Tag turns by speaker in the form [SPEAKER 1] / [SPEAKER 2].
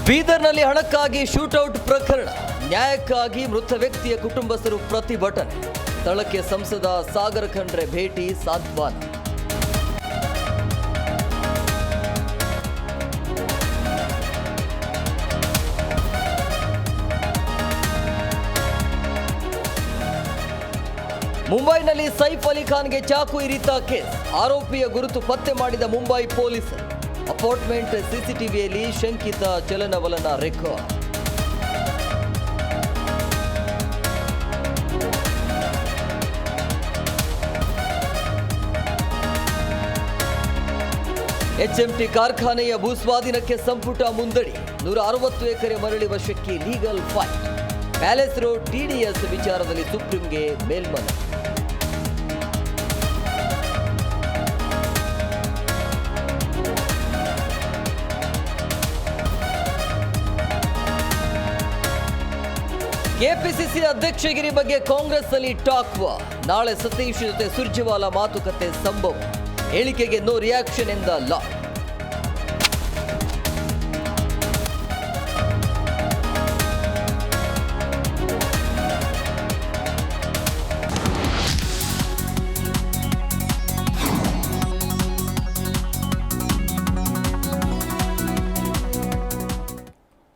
[SPEAKER 1] ಬೀದರ್ನಲ್ಲಿ ಹಣಕ್ಕಾಗಿ ಶೂಟೌಟ್ ಪ್ರಕರಣ, ನ್ಯಾಯಕ್ಕಾಗಿ ಮೃತ ವ್ಯಕ್ತಿಯ ಕುಟುಂಬಸ್ಥರು ಪ್ರತಿಭಟನೆ, ಸ್ಥಳಕ್ಕೆ ಸಂಸದ ಸಾಗರ ಖಂಡ್ರೆ ಭೇಟಿ, ಸಾಂತ್ವನ. ಮುಂಬೈನಲ್ಲಿ ಸೈಫ್ ಅಲಿ ಖಾನ್ಗೆ ಚಾಕು ಇರಿತ ಕೇಸ್, ಆರೋಪಿಯ ಗುರುತು ಪತ್ತೆ ಮಾಡಿದ ಮುಂಬೈ ಪೊಲೀಸರು. ಅಪಾರ್ಟ್ಮೆಂಟ್ ಸಿಸಿಟಿವಿಯಲ್ಲಿ ಶಂಕಿತ ಚಲನವಲನ ರೆಕಾರ್ಡ್. ಎಚ್ಎಂಟಿ ಕಾರ್ಖಾನೆಯ ಭೂಸ್ವಾಧೀನಕ್ಕೆ ಸಂಪುಟ ಮುಂದಡಿ, 160 ಎಕರೆ ಮರಳಿ ವಶಕ್ಕೆ legal fight. Palace road TDS ವಿಚಾರದಲ್ಲಿ ಸುಪ್ರೀಂಗೆ ಮೇಲ್ಮನವಿ. ಕೆಪಿಸಿಸಿ ಅಧ್ಯಕ್ಷಗಿರಿ ಬಗ್ಗೆ ಕಾಂಗ್ರೆಸ್ನಲ್ಲಿ ಟಾಕ್ ವಾರ್. ನಾಳೆ ಸತೀಶ್ ಜೊತೆ ಸುರ್ಜೇವಾಲಾ ಮಾತುಕತೆ ಸಂಭವ. ಹೇಳಿಕೆಗೆ ನೋ ರಿಯಾಕ್ಷನ್ ಎಂದ ಲಾಕ್.